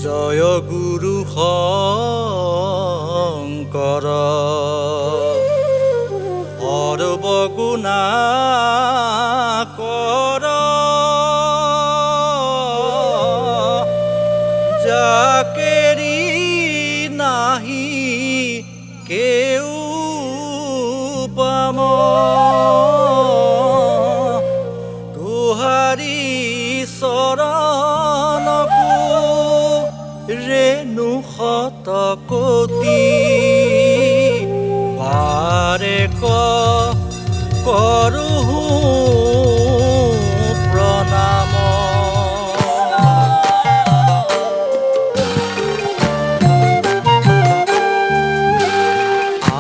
জয় গুৰু শঙ্কৰ সৰ্বগুণাকৰ যাকেৰি নাহি কেউ পাম তোহাৰি চৰণকো ৰেণু শতকোটি বাৰে কৰোঁ প্ৰণাম।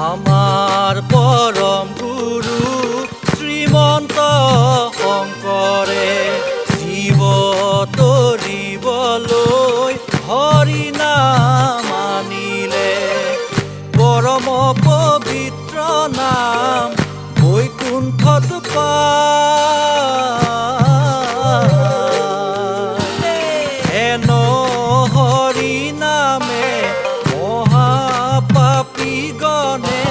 আমাৰ পৰম গুৰু শ্ৰীমন্ত শংকৰে জীৱ তৰিবলৈ হৰি নাম আনিলে পৰম পবিত্ৰ নাম বৈকুণ্ঠত পায়। হেন হৰি নামে মহাপাপী গণে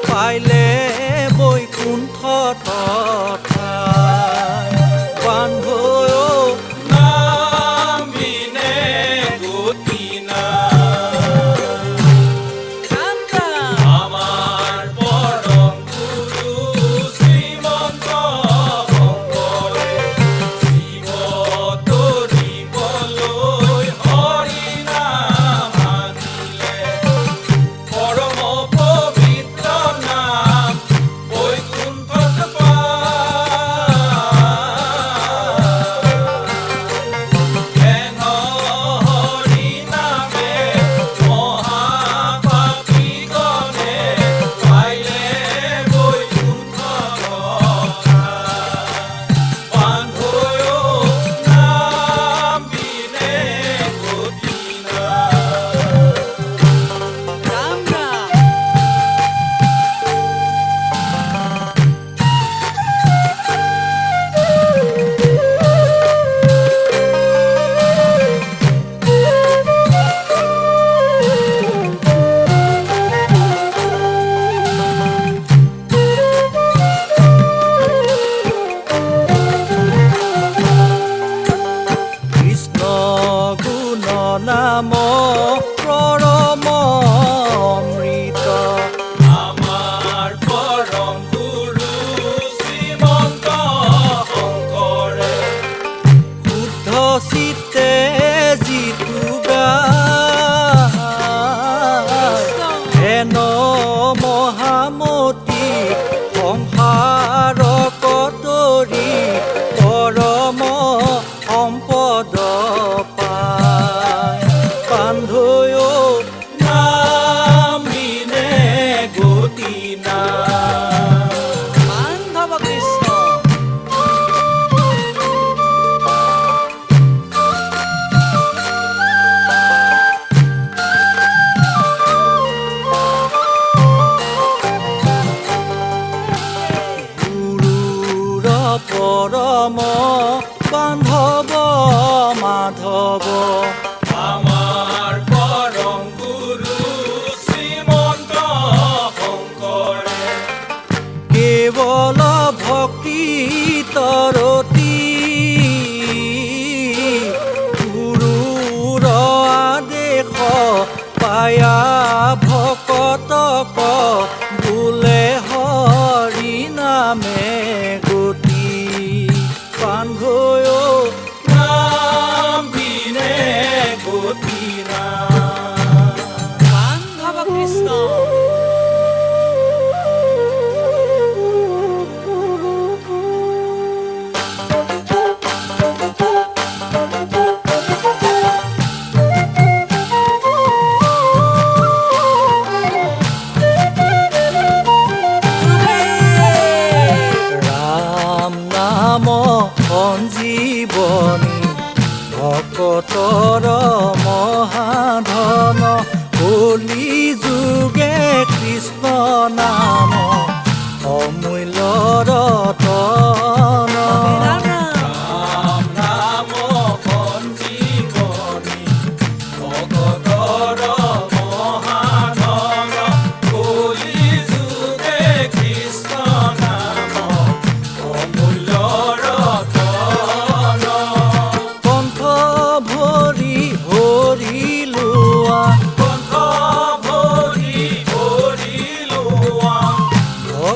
পাইলে বৈকুণ্ঠত ঠাই। বান্ধৈ নাম বিনে গতি নাই। আমাৰ পৰম গুৰু শ্ৰীমন্ত শংকৰে জীৱ তৰিবলৈ হৰি নাম আনিলে পৰম পবিত্ৰ নাম বৈকুণ্ঠত পায়। হেন হৰি নামে মহাপাপী গণে পাইলে বৈকুণ্ঠত ঠাই। বান্ধৈ নাম বিনে গতি নাই। কৃষ্ণ গুণ নাম পৰম অমৃত আমাৰ পৰম গুৰু শ্ৰীমন্ত শংকৰে শুদ্ধ চিত্তে যিটো গায় হেন মহামতি সংসাৰ কতৰি পৰম সম্পদ পায়। বান্ধৈ নাম বিনে গতি নাই। বান্ধৱ কৃষ্ণ গুৰুৰ পৰম বান্ধৱ মাধৱ আমাৰ পৰম গুৰু শ্ৰীমন্ত শংকৰে কেৱল ভক্তি তৰতি গুৰুৰ আদেশ পায়া ভকতক বোলে হৰি নামে গতি। বান্ধৈ নাম বিনে গতি নাই। বান্ধৱ কৃষ্ণ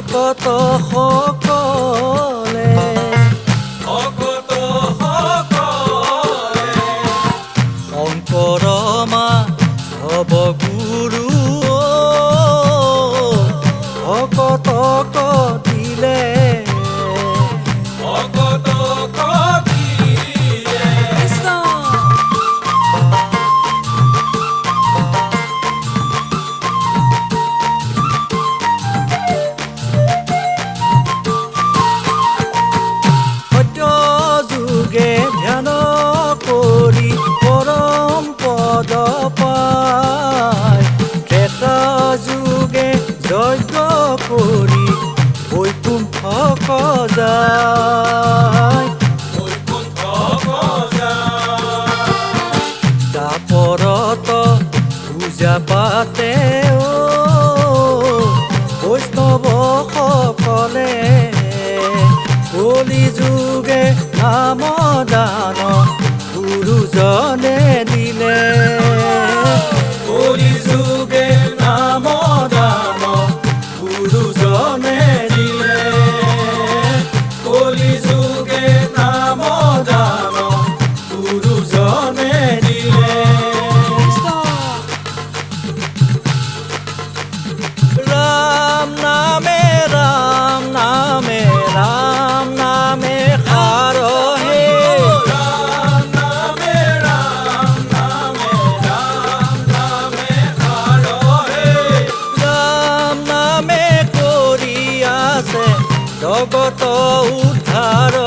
ভকত সকলে শংকৰ মাধৱ গুৰু ভকতক দিলে যুগে ধ্যান কৰি পৰম পদ পায় ত্ৰেতা যুগে যজ্ঞ কৰি বৈকুণ্ঠ যায় দাপৰত পূজা পাতে বৈষ্ণৱ সকলে কলি যুগে নাম দান গুৰুজনে দিলে কলি যুগে নাম দান গুৰুজনে দিলে কলি যুগে নাম দান গুৰুজনে দিলে ৰাম নামে ৰাম নামে ৰাম নামে সাৰহে ৰাম নামে সাৰহে ৰাম নামে কৰি আছে জগত উদ্ধাৰ